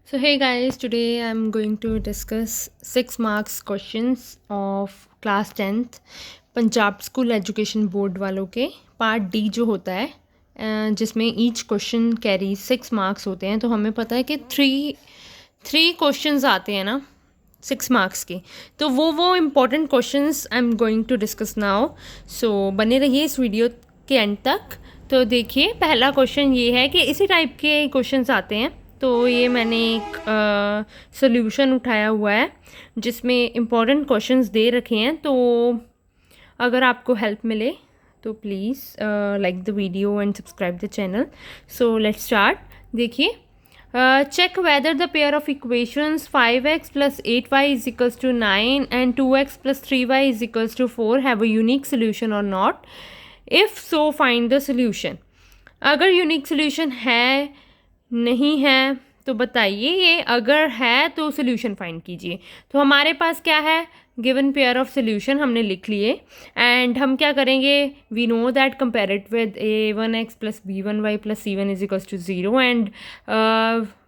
So hey guys, today I'm going to discuss 6 marks questions of class 10th Punjab school education board वालों के part D जो होता है जिसमें ईच क्वेश्चन कैरी 6 मार्क्स होते हैं। तो हमें पता है कि थ्री क्वेश्चंस आते हैं ना 6 मार्क्स के। तो वो important questions I am going to discuss now. So बने रहिए इस वीडियो के एंड तक। तो देखिए, पहला क्वेश्चन ये है कि इसी टाइप के क्वेश्चंस आते हैं। तो ये मैंने एक सोल्यूशन उठाया हुआ है जिसमें इम्पोर्टेंट क्वेश्चंस दे रखे हैं। तो अगर आपको हेल्प मिले तो please like the video and subscribe the channel. So let's start. देखिए, check whether the pair of equations 5x plus 8y is equals to 9 and 2x plus 3y is equals to 4 have a unique solution or not. If so, find the solution. अगर unique solution है नहीं है तो बताइए। ये अगर है तो सोल्यूशन फाइंड कीजिए। तो हमारे पास क्या है, गिवन पेयर ऑफ सोल्यूशन हमने लिख लिए एंड हम क्या करेंगे, we know that compare it with a1x plus b1y plus c1 is equals to 0 and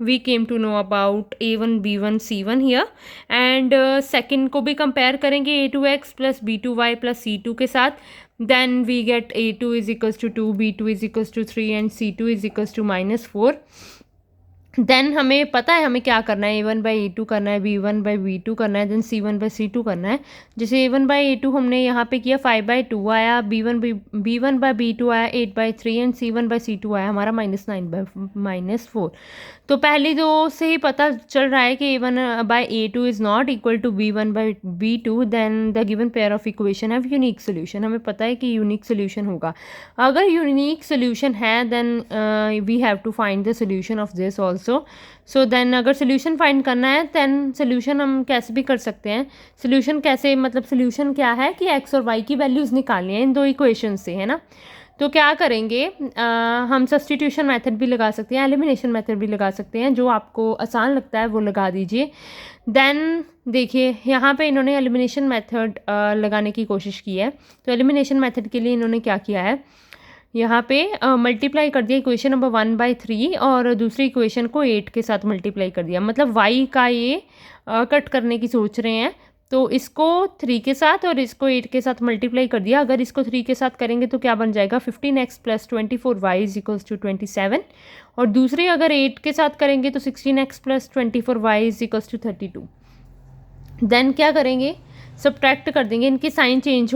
we came to know about a1 b1 c1 here and second को भी compare करेंगे a2x plus b2y plus c2 के साथ। Then we get a2 is equals to 2, b2 is equals to 3 and c2 is equals to -4। Then हमें पता है हमें क्या करना है, a1/a2 करना है, b1/b2 करना है, देन c1/c2 करना है। जैसे a1/a2 हमने यहाँ पे किया 5/2 आया, b1/b2 आया 8/3 एंड c1/c2 आया हमारा -9/-4। तो पहली दो से ही पता चल रहा है कि a1/a2 is not equal to b1/b2। Then the given pair of equation have unique solution. हमें पता है कि यूनिक सोल्यूशन होगा। अगर यूनिक सोल्यूशन है then we have to find the solution of this also. So then अगर solution find करना है देन सोल्यूशन हम कैसे भी कर सकते हैं। सोल्यूशन कैसे, मतलब सोल्यूशन क्या है कि एक्स और वाई की वैल्यूज़ निकालनी है इन दो इक्वेशन से, है ना। तो क्या करेंगे, हम सब्सटीट्यूशन मेथड भी लगा सकते हैं, एलिमिनेशन मेथड भी लगा सकते हैं, जो आपको आसान लगता है वो लगा दीजिए। देन देखिए, यहाँ पे इन्होंने एलिमिनेशन मेथड लगाने की कोशिश की है। तो एलिमिनेशन मेथड के लिए इन्होंने क्या किया है, यहाँ पे मल्टीप्लाई कर दिया इक्वेशन नंबर 1/3 और दूसरी इक्वेशन को 8 के साथ मल्टीप्लाई कर दिया। मतलब y का ये कट करने की सोच रहे हैं। तो इसको 3 के साथ और इसको 8 के साथ मल्टीप्लाई कर दिया। अगर इसको 3 के साथ करेंगे तो क्या बन जाएगा, 15x plus 24y is equals to 27। और दूसरी अगर 8 के साथ करेंगे तो 16x plus 24y is equals to 32। Then क्या करेंगे, सब्ट्रैक्ट कर देंगे, इनके साइन चेंज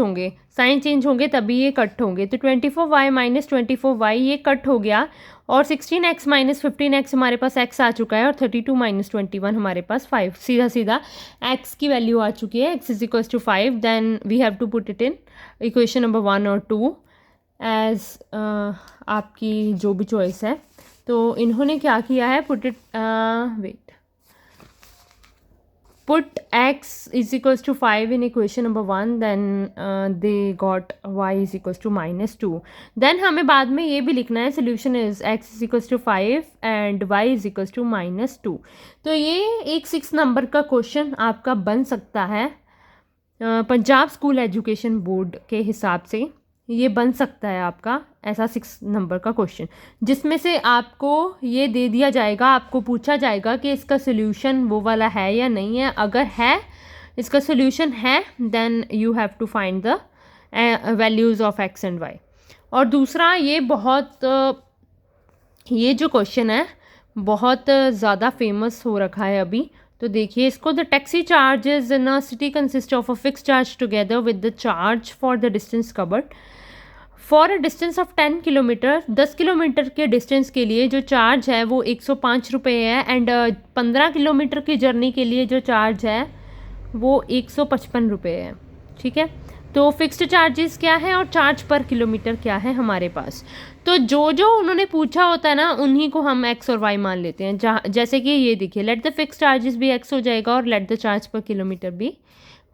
होंगे तभी ये कट होंगे। तो 24y माइनस 24y ये कट हो गया और 16x माइनस 15x हमारे पास x आ चुका है और 32 माइनस 21 हमारे पास 5। सीधा सीधा x की वैल्यू आ चुकी है, x is equals to 5। Then we have to put it in equation number 1 और 2 एज आपकी जो भी चॉइस है। तो इन्होंने क्या किया है, put x is equals to 5 in equation number 1, then they got y is equals to -2। then हमें बाद में ये भी लिखना है, solution is x is equals to 5 and y is equals to -2। तो ये एक 6 नंबर का क्वेश्चन आपका बन सकता है पंजाब स्कूल एजुकेशन बोर्ड के हिसाब से। ये बन सकता है आपका ऐसा 6 नंबर का क्वेश्चन, जिसमें से आपको ये दे दिया जाएगा, आपको पूछा जाएगा कि इसका सोल्यूशन वो वाला है या नहीं है। अगर है, इसका सोल्यूशन है, then you have to find the values of x and y. और दूसरा ये जो क्वेश्चन है बहुत ज़्यादा फेमस हो रखा है अभी। तो देखिए इसको, the taxi charges in a city consist of a fix charge together with the charge for the distance covered for a distance of 10 kilometre. 10 kilometre के डिस्टेंस के लिए जो चार्ज है वो 105 रुपये है एंड 15 किलोमीटर की जर्नी के लिए जो चार्ज है वो 155 रुपये है। ठीक है, तो फिक्स्ड चार्जेस क्या है और चार्ज पर किलोमीटर क्या है हमारे पास। तो जो जो उन्होंने पूछा होता है ना उन्हीं को हम एक्स और वाई मान लेते हैं। जैसे कि ये देखिए, लेट द फिक्स चार्जेस भी एक्स हो जाएगा और let the charge per kilometre भी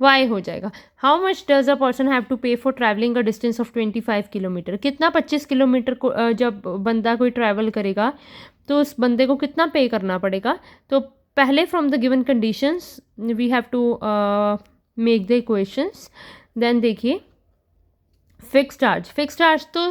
वाई हो जाएगा। How much does a person have to pay for travelling a distance of 25 kilometre. कितना 25 किलोमीटर को जब बंदा कोई ट्रैवल करेगा तो उस बंदे को कितना पे करना पड़ेगा। तो पहले from the given conditions we have to make the equations. Then देखिए, फिक्स चार्ज तो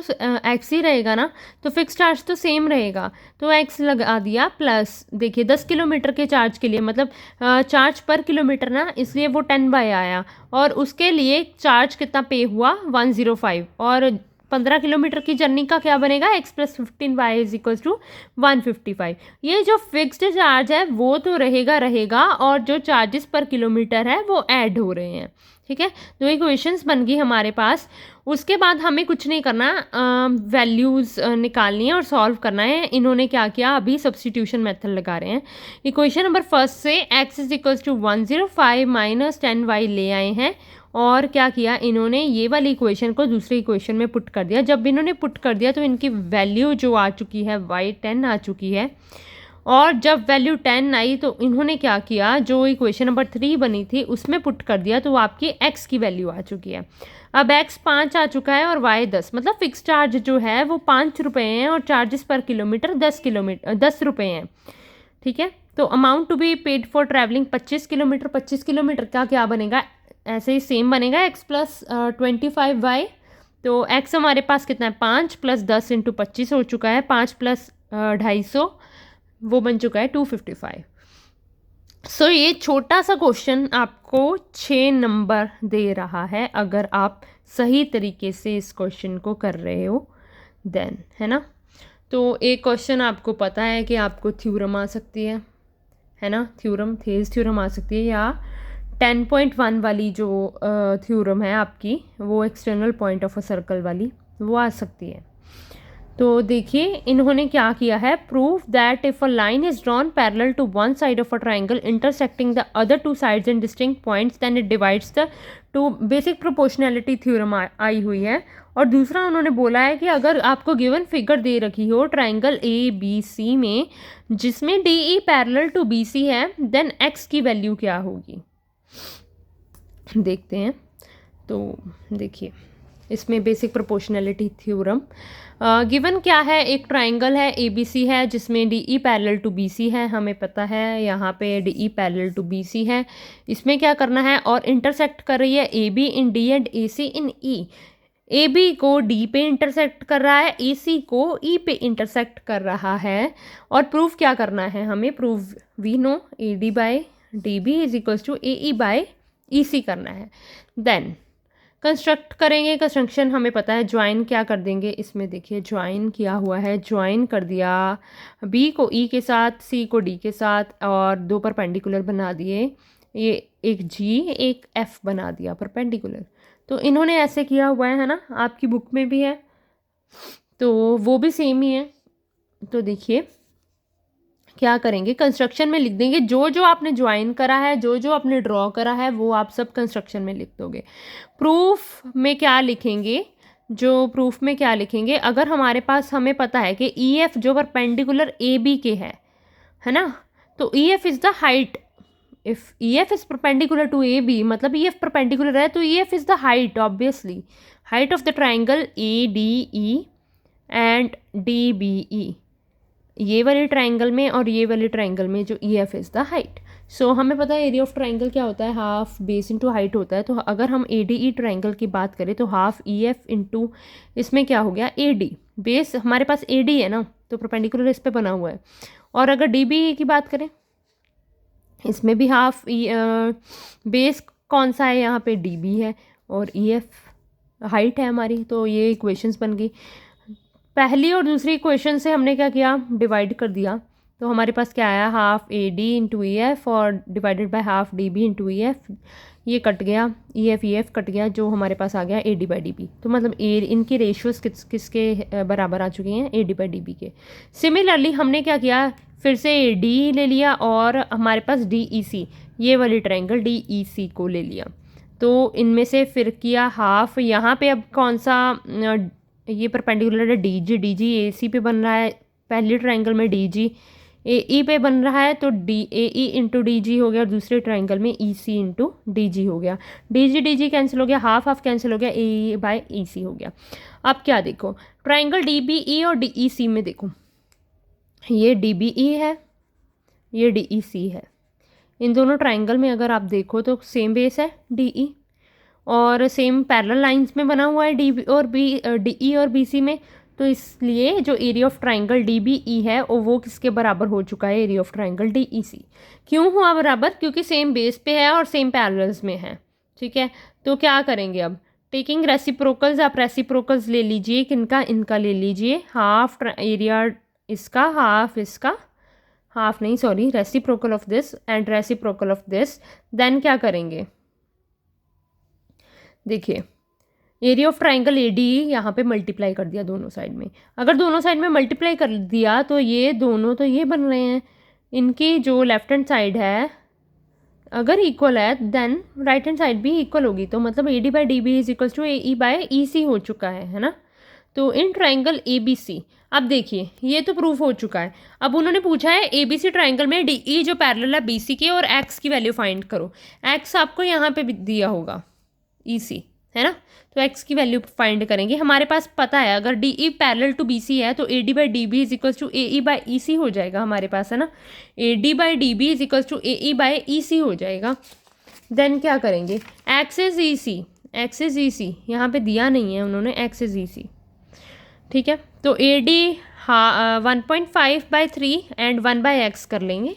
एक्स ही रहेगा ना, तो फिक्स चार्ज तो सेम रहेगा, तो एक्स लगा दिया प्लस। देखिए 10 किलोमीटर के चार्ज के लिए मतलब चार्ज पर किलोमीटर ना, इसलिए वो 10/, आया। और उसके लिए चार्ज कितना पे हुआ 105, और 15 किलोमीटर की जर्नी का क्या बनेगा, x plus 15y is equal to 155। ये जो फिक्स्ड चार्ज है वो तो रहेगा, और जो चार्जेस पर किलोमीटर है वो ऐड हो रहे हैं। ठीक है, दो इक्वेशंस बन गई हमारे पास। उसके बाद हमें कुछ नहीं करना, वैल्यूज़ निकालनी है और सॉल्व करना है। इन्होंने क्या किया, अभी सब्सटीट्यूशन मेथड लगा रहे हैं। इक्वेशन नंबर फर्स्ट से x is equals to 105 minus 10y ले आए हैं, और क्या किया इन्होंने, ये वाली इक्वेशन को दूसरी इक्वेशन में पुट कर दिया। जब इन्होंने पुट कर दिया तो इनकी वैल्यू जो आ चुकी है y 10 आ चुकी है, और जब वैल्यू 10 आई तो इन्होंने क्या किया, जो इक्वेशन नंबर 3 बनी थी उसमें पुट कर दिया, तो आपकी x की वैल्यू आ चुकी है। अब x 5 आ चुका है और y 10, मतलब फिक्स चार्ज जो है वो 5 रुपये हैं, और चार्जेस पर किलोमीटर 10 रुपये हैं। ठीक है, तो amount to be paid for travelling 25 kilometre का क्या बनेगा, ऐसे ही सेम बनेगा, x प्लस 25y। तो x हमारे पास कितना है, 5 प्लस 10 इंटू 25 हो चुका है, 5 प्लस 250 वो बन चुका है 255। सो ये छोटा सा क्वेश्चन आपको 6 नंबर दे रहा है, अगर आप सही तरीके से इस क्वेश्चन को कर रहे हो देन, है ना। तो एक क्वेश्चन आपको पता है कि आपको थ्योरम आ सकती है ना, थेज थ्योरम आ सकती है, या 10.1 वाली जो थ्योरम है आपकी, वो external point of a circle वाली, वो आ सकती है। तो देखिए इन्होंने क्या किया है, prove that if a line is drawn parallel to one side of a triangle intersecting the other two sides in distinct points then it divides the two. Basic proportionality theorem आई हुई है। और दूसरा उन्होंने बोला है कि अगर आपको गिवन फिगर दे रखी हो ट्राइंगल ए बी सी में, जिसमें D E parallel to B C है, देन एक्स की वैल्यू क्या होगी, देखते हैं। तो देखिए इसमें बेसिक प्रोपोर्शनैलिटी थ्योरम गिवन क्या है, एक ट्राइंगल है ए बी सी है जिसमें D E parallel to B C है, हमें पता है यहाँ पे D E parallel to B C है। इसमें क्या करना है, और इंटरसेक्ट कर रही है A B in D and A C in E. A B को डी पे इंटरसेक्ट कर रहा है, ए सी को ई पे इंटरसेक्ट कर रहा है। और प्रूफ क्या करना है हमें, proof we know A D by D B is equals to A E by E C करना है। देन कंस्ट्रक्ट करेंगे, कंस्ट्रक्शन हमें पता है, ज्वाइन क्या कर देंगे, इसमें देखिए ज्वाइन किया हुआ है, ज्वाइन कर दिया बी को ई के साथ, सी को डी के साथ, और दो परपेंडिकुलर बना दिए, ये एक जी एक एफ बना दिया परपेंडिकुलर। तो इन्होंने ऐसे किया हुआ है ना, आपकी बुक में भी है, तो वो भी सेम ही है। तो देखिए क्या करेंगे, कंस्ट्रक्शन में लिख देंगे जो जो आपने ज्वाइन करा है, जो जो आपने ड्रॉ करा है, वो आप सब कंस्ट्रक्शन में लिख दोगे। प्रूफ में क्या लिखेंगे, जो प्रूफ में क्या लिखेंगे, अगर हमारे पास हमें पता है कि ई एफ जो परपेंडिकुलर ए बी के है ना, तो E F is the height. If E F is perpendicular to A B, मतलब ई एफ परपेंडिकुलर है, तो E F is the height, obviously height of the triangle A D E and D B E. ये वाले triangle में और ये वाले triangle में जो E F is the height. So हमें पता है एरिया ऑफ ट्राइंगल क्या होता है, हाफ बेस इंटू हाइट होता है। तो अगर हम ए डी ई ट्राइंगल की बात करें तो हाफ ई एफ इंटू, इसमें क्या हो गया ए डी, बेस हमारे पास ए डी है ना, तो परपेंडिकुलर इस पे बना हुआ है। और अगर डी बी की बात करें, इसमें भी हाफ बेस कौन सा है, यहाँ पे डी बी है, और ई एफ हाइट है हमारी। तो ये इक्वेशंस बन गई। पहली और दूसरी इक्वेशन से हमने क्या किया, डिवाइड कर दिया, तो हमारे पास क्या आया, half A D into E F और divided by half D B into E F. ये कट गया, ई एफ कट गया, जो हमारे पास आ गया A D by D B. तो मतलब ए इनकी रेशियोज किसके बराबर आ चुकी हैं, A D by D B के। सिमिलरली हमने क्या किया, फिर से डी ले लिया और हमारे पास डी ई सी, ये वाली ट्राइंगल डी ई सी को ले लिया। तो इनमें से फिर किया हाफ, यहाँ पे अब कौन सा, ये परपेंडिकुलर है डी जी ए सी पे बन रहा है, पहले ट्राइंगल में डी जी ए ई पे बन रहा है, तो D A E into D G हो गया, और दूसरे ट्राइंगल में ई सी इंटू डी जी हो गया। डी जी कैंसिल हो गया, हाफ हाफ कैंसिल हो गया, ए ई बाई ई सी हो गया। अब क्या देखो, ट्राइंगल डी बी ई और डी ई सी में देखो, ये डी बी ई है, ये डी ई सी है। इन दोनों ट्राइंगल में अगर आप देखो तो सेम बेस है डी ई, और सेम पैरेलल लाइंस में बना हुआ है डी और बी, डी ई और बी सी में, तो इसलिए जो area of triangle D B E है वो किसके बराबर हो चुका है, area of triangle D E C. क्यों हुआ बराबर, क्योंकि सेम बेस पे है और सेम पैरेलल्स में है। ठीक है, तो क्या करेंगे अब, टेकिंग रेसिप्रोकल्स, आप रेसिप्रोकल्स ले लीजिए, किनका, इनका ले लीजिए, हाफ एरिया इसका, हाफ इसका, हाफ नहीं sorry, reciprocal of this and reciprocal of this. Then क्या करेंगे, देखिए area of triangle A D यहाँ पे मल्टीप्लाई कर दिया दोनों साइड में। अगर दोनों साइड में मल्टीप्लाई कर दिया तो ये दोनों तो ये बन रहे हैं, इनकी जो लेफ्ट हैंड साइड है अगर इक्वल है देन राइट हैंड साइड भी इक्वल होगी, तो मतलब A D by D B is equal to A E by E C हो चुका है ना। तो in triangle A B C, अब देखिए ये तो प्रूफ हो चुका है। अब उन्होंने पूछा है ए बी सी ट्राइंगल में डी ई जो पैरेलल है बी सी के, और एक्स की वैल्यू फाइंड करो। एक्स आपको यहाँ पे भी दिया होगा ई सी, है ना, तो एक्स की वैल्यू फाइंड करेंगे। हमारे पास पता है अगर D E parallel to B C है तो A D by D B is equals to A E by E C हो जाएगा हमारे पास, है ना। A D by D B is equals to A E by E C हो जाएगा। देन क्या करेंगे, x is E C, x is E C यहाँ पे दिया नहीं है उन्होंने, एक्स इज ई सी। ठीक है, तो ए डी 1.5/3 एंड 1/x कर लेंगे,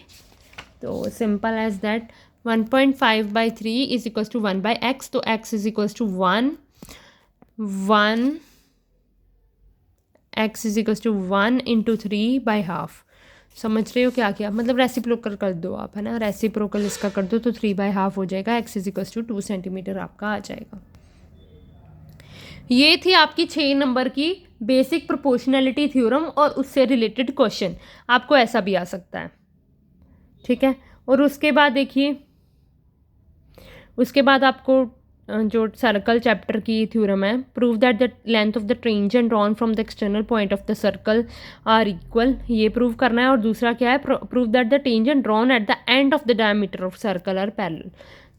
तो simple as that 1.5/3 is equals to 1/x, तो x is equals to 1 x is equals to 1 into 3/½ समझ रहे हो क्या किया, मतलब रेसिप्रोकल कर दो आप, है ना, रेसिप्रोकल इसका कर दो तो 3/½ हो जाएगा, x is equals to 2 centimetre आपका आ जाएगा। ये थी आपकी 6 नंबर की बेसिक प्रोपोर्शनैलिटी थ्योरम और उससे रिलेटेड क्वेश्चन, आपको ऐसा भी आ सकता है। ठीक है, और उसके बाद देखिए, उसके बाद आपको जो सर्कल चैप्टर की थ्योरम है, prove that the length of the tangent drawn from the external point of the circle are equal, ये प्रूव करना है। और दूसरा क्या है, prove that the tangent drawn at the end of the diameter of circle are parallel.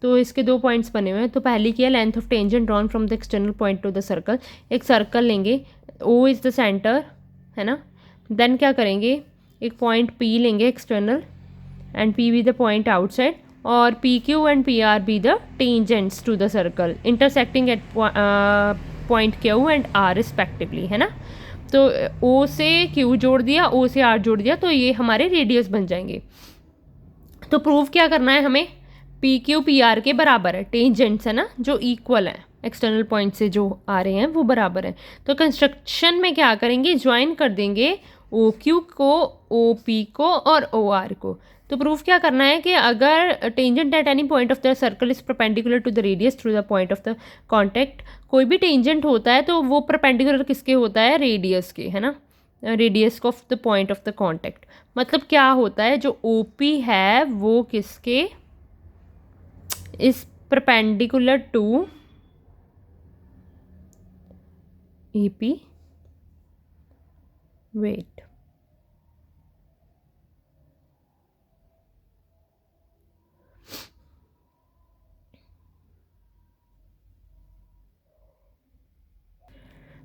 तो इसके 2 points बने हुए हैं। तो पहली क्या है, length of tangent drawn from the external point to the circle, एक सर्कल लेंगे, ओ इज़ द सेंटर, है ना। देन क्या करेंगे, एक पॉइंट पी लेंगे external and P B the point outside, और P Q and P R be the tangents to the circle intersecting at point Q and R respectively, है ना। तो ओ से क्यू जोड़ दिया, ओ से आर जोड़ दिया, तो ये हमारे रेडियस बन जाएंगे। तो प्रूव क्या करना है हमें, पी क्यू पी आर के बराबर है, टेंजेंट्स है ना जो इक्वल है, एक्सटर्नल पॉइंट से जो आ रहे हैं वो बराबर है। तो कंस्ट्रक्शन में क्या करेंगे, ज्वाइन कर देंगे ओ क्यू को, ओ पी को और ओ आर को। तो प्रूफ क्या करना है कि अगर tangent at any point of the circle is perpendicular to the radius through the point of the contact, कोई भी टेंजेंट होता है तो वो परपेंडिकुलर किसके होता है, रेडियस के, है ना, radius of the point of the contact. मतलब क्या होता है, जो ओ पी है वो किसके is perpendicular to A P, wait,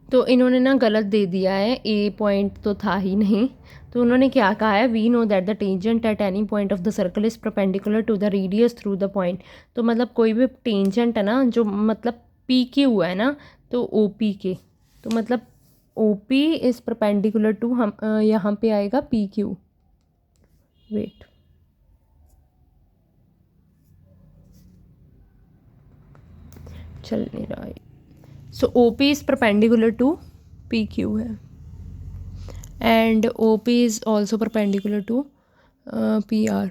तो इन्होंने ना गलत दे दिया है, ए पॉइंट तो था ही नहीं। तो उन्होंने क्या कहा है, we know that the tangent at any point of the circle is perpendicular to the radius through the point. तो मतलब कोई भी टेंजेंट है ना जो मतलब पी क्यू है ना, तो ओ पी के, तो मतलब O P is perpendicular to, हम यहाँ पे आएगा पी क्यू, वेट, चल नहीं रहा है। So O P is perpendicular to P Q है, and O P is also perpendicular to P R.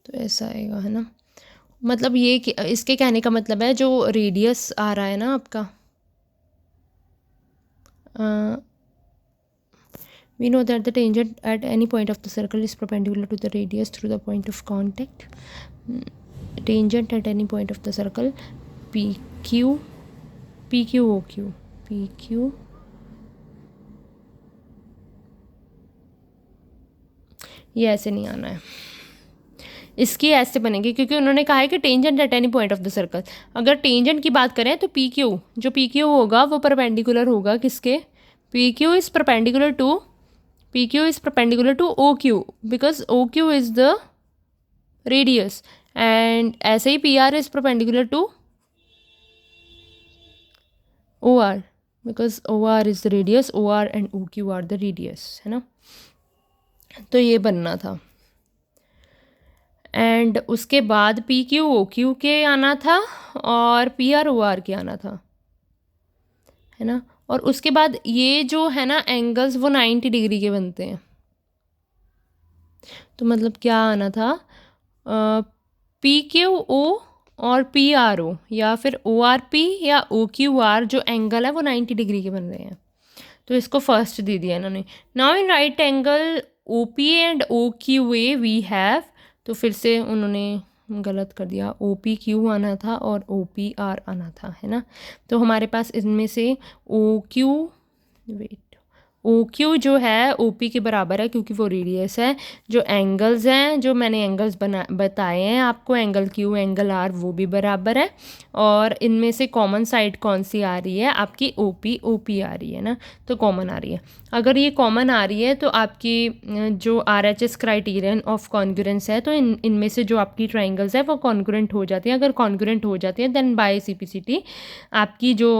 तो ऐसा आएगा, है ना। मतलब ये इसके कहने का मतलब है जो रेडियस आ रहा है ना आपका, we know that the tangent at any point of the circle is perpendicular to the radius through the point of contact. Tangent at any point of the circle PQ, PQ OQ, PQ, ये ऐसे नहीं आना है, इसकी ऐसे बनेगी क्योंकि उन्होंने कहा है कि tangent at any point of the circle. अगर टेंजेंट की बात करें तो पी क्यू, जो पी क्यू होगा वो परपेंडिकुलर होगा किसके, P Q is perpendicular to, P Q is perpendicular to O Q, because O Q is the radius, and ऐसे ही P R is perpendicular to O R, because O R is the radius, O R and O Q are the radius, है ना। तो ये बनना था। And उसके बाद पी क्यू ओ क्यू के आना था और पी आर ओ आर के आना था, है ना। और उसके बाद ये जो है ना एंगल्स वो 90 डिग्री के बनते हैं। तो मतलब क्या आना था, पी क्यू ओ और पी आर ओ, या फिर ओ आर पी या ओ क्यू आर जो एंगल है वो 90 डिग्री के बन रहे हैं। तो इसको फर्स्ट दे दिया इन्होंने। Now in right angle O P and O Q A we have, तो फिर से उन्होंने गलत कर दिया, ओ पी क्यू आना था और ओ पी आर आना था, है ना। तो हमारे पास इनमें से O Q, wait, O Q जो है ओ पी के बराबर है क्योंकि वो रेडियस है। जो एंगल्स हैं, जो मैंने एंगल्स बताए हैं आपको, एंगल क्यू एंगल आर, वो भी बराबर है। और इनमें से कॉमन साइड कौन सी आ रही है, आपकी ओ पी आ रही है ना, तो कॉमन आ रही है। अगर ये कॉमन आ रही है तो आपकी जो R H S criterion of congruence है, तो इनमें से जो आपकी ट्राइंगल्स है वो कॉन्ग्रुएंट हो जाती है। अगर कॉन्ग्रुएंट हो जाती है then by C P C T आपकी जो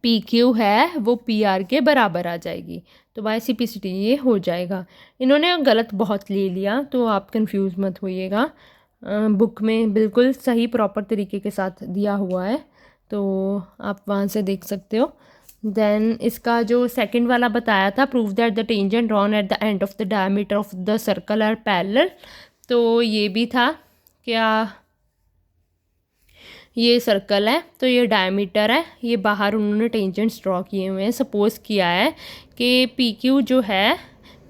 पी क्यू है वो पी आर के बराबर आ जाएगी। तो by C P C T ये हो जाएगा। इन्होंने गलत बहुत ले लिया, तो आप कंफ्यूज मत होइएगा। बुक में बिल्कुल सही प्रॉपर तरीके के साथ दिया हुआ है, तो आप वहाँ से देख सकते हो। देन इसका जो सेकंड वाला बताया था, prove that the tangent drawn at the end of the diameter of the circle are parallel, तो ये भी था क्या, ये सर्कल है तो ये डायमीटर है, ये बाहर उन्होंने टेंजेंट्स ड्रॉ किए हुए हैं। सपोज किया है कि पी क्यू जो है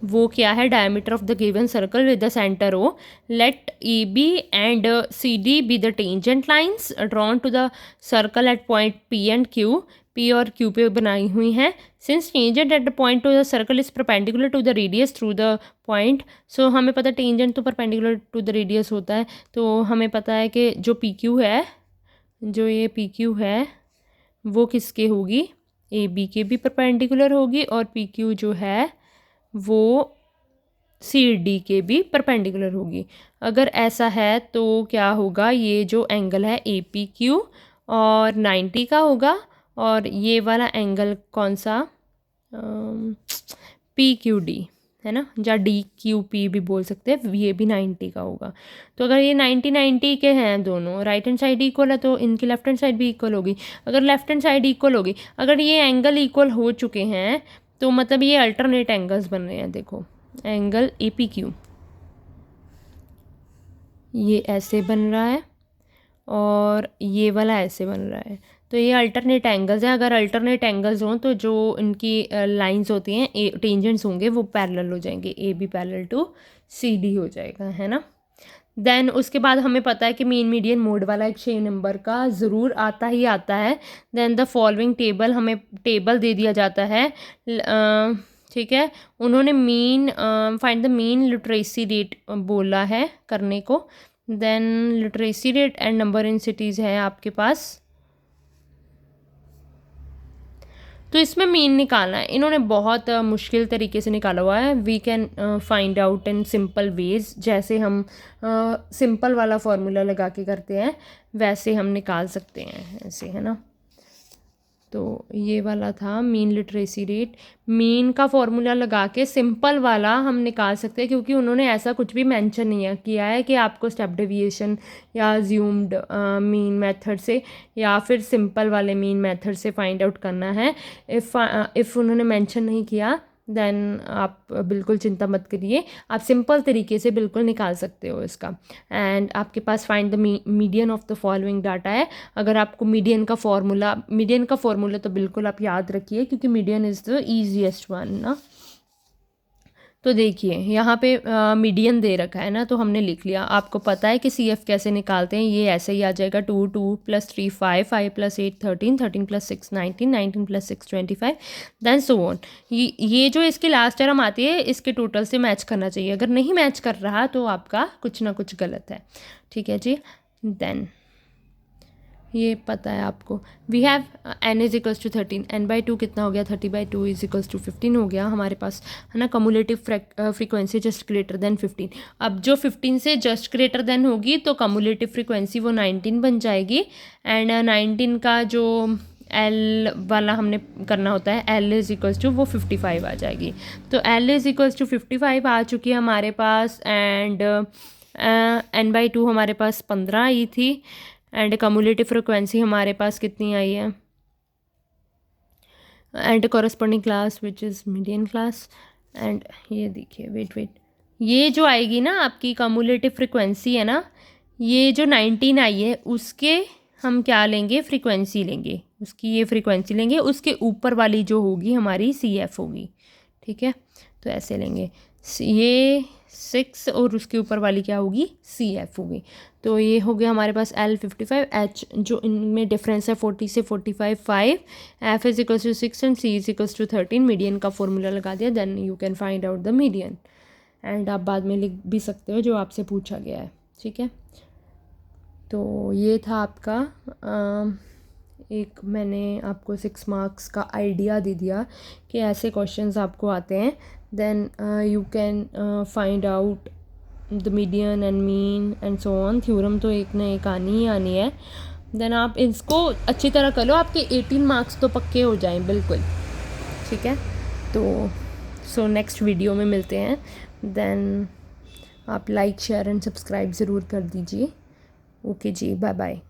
वो क्या है, diameter of the given circle with the centre O, let E B and C D be the tangent lines drawn to the circle at point P and Q, P और Q पे बनाई हुई हैं। Since tangent at the point to the circle is perpendicular to the radius through the point, so हमें पता है tangent तो perpendicular to the radius होता है, तो हमें पता है कि जो पी क्यू है, जो ये पी क्यू है वो किसके होगी, ए बी के भी परपेंडिकुलर होगी, और पी क्यू जो है वो सी डी के भी परपेंडिकुलर होगी। अगर ऐसा है तो क्या होगा, ये जो एंगल है ए पी क्यू और 90 का होगा, और ये वाला एंगल कौन सा, पी क्यू डी, है ना, या डी क्यू पी भी बोल सकते हैं, ये भी 90 का होगा। तो अगर ये 90 के हैं दोनों, राइट हैंड साइड इक्वल है तो इनकी लेफ्ट हैंड साइड भी इक्वल होगी। अगर लेफ्ट हैंड साइड इक्वल होगी, अगर ये एंगल इक्वल हो चुके हैं तो मतलब ये अल्टरनेट एंगल्स बन रहे हैं। देखो एंगल ए पी क्यू ये ऐसे बन रहा है और ये वाला ऐसे बन रहा है, तो ये अल्टरनेट एंगल्स हैं। अगर अल्टरनेट एंगल्स हों तो जो इनकी लाइंस होती हैं, टेंजेंट्स होंगे, वो पैरेलल हो जाएंगे, A B parallel to C D हो जाएगा, है ना। देन उसके बाद हमें पता है कि मीन मीडियन मोड वाला एक 6 नंबर का ज़रूर आता ही आता है। देन द फॉलोइंग टेबल, हमें टेबल दे दिया जाता है, ठीक है। उन्होंने mean find the mean literacy rate बोला है करने को। Then literacy rate and number in cities है आपके पास, तो इसमें मीन निकालना है। इन्होंने बहुत मुश्किल तरीके से निकाला हुआ है। We can find out in simple ways, जैसे हम सिंपल वाला फार्मूला लगा के करते हैं वैसे हम निकाल सकते हैं ऐसे, है ना। तो ये वाला था मीन लिटरेसी रेट, मीन का फॉर्मूला लगा के सिंपल वाला हम निकाल सकते हैं, क्योंकि उन्होंने ऐसा कुछ भी मेंशन नहीं किया है कि आपको स्टेप डेविएशन या ज्यूम्ड मीन मेथड से या फिर सिंपल वाले मीन मेथड से फाइंड आउट करना है। इफ़ उन्होंने मेंशन नहीं किया देन आप बिल्कुल चिंता मत करिए, आप सिंपल तरीके से बिल्कुल निकाल सकते हो इसका। एंड आपके पास find the median of the following data है। अगर आपको मीडियन का फॉर्मूला तो बिल्कुल आप याद रखिए, क्योंकि median is the easiest one ना। तो देखिए यहाँ पे मीडियन दे रखा है ना, तो हमने लिख लिया। आपको पता है कि सी एफ कैसे निकालते हैं, ये ऐसे ही आ जाएगा 2 2 + 3 5 5 + 8 13 13 + 6 19 19 + 6 25 देन सो ऑन। ये जो इसकी लास्ट टर्म आती है इसके टोटल से मैच करना चाहिए। अगर नहीं मैच कर रहा तो आपका कुछ ना कुछ गलत है, ठीक है जी। देन ये पता है आपको, we have n is equals to 13, n/2 कितना हो गया, 30/2 इज इक्वल्स टू 15 हो गया हमारे पास, है ना। Cumulative frequency just greater than 15। अब जो 15 से जस्ट ग्रेटर देन होगी तो कम्युलेटिव फ्रीक्वेंसी वो 19 बन जाएगी। एंड 19 का जो एल वाला हमने करना होता है, एल इज़ इक्वल्स टू वो 55 आ जाएगी। तो एल इज़ इक्वल्स टू 55 आ चुकी है हमारे पास, एंड n/2 हमारे पास 15 आई थी, एंड कम्युलेटिव फ्रिक्वेंसी हमारे पास कितनी आई है, and corresponding class which is median class. And ये देखिए, वेट, ये जो आएगी ना आपकी कम्युलेटिव फ्रिक्वेंसी है ना, ये जो 19 आई है उसके हम क्या लेंगे, फ्रीक्वेंसी लेंगे, उसकी ये फ्रीक्वेंसी लेंगे, उसके ऊपर वाली जो होगी हमारी CF होगी, ठीक है। तो ऐसे लेंगे, ये 6 और उसके ऊपर वाली क्या होगी, CF होगी। तो ये हो गया हमारे पास L55, H जो इनमें डिफरेंस है 40 से 45 5, F is equals to 6 and C is equals to 13। Median का फॉर्मूला लगा दिया, then you can find out the median. And आप बाद में लिख भी सकते हो जो आपसे पूछा गया है, ठीक है। तो ये था आपका एक मैंने आपको 6 मार्क्स का आइडिया दे दिया कि ऐसे क्वेश्चंस आपको आते हैं, then you can find out the median and mean and so on. Theorem तो एक ना एक आनी ही आनी है, देन आप इसको अच्छी तरह कर लो, आपके 18 मार्क्स तो पक्के हो जाएं बिल्कुल, ठीक है। तो सो नेक्स्ट वीडियो में मिलते हैं, देन आप लाइक शेयर एंड सब्सक्राइब ज़रूर कर दीजिए। ओके जी, बाय बाय।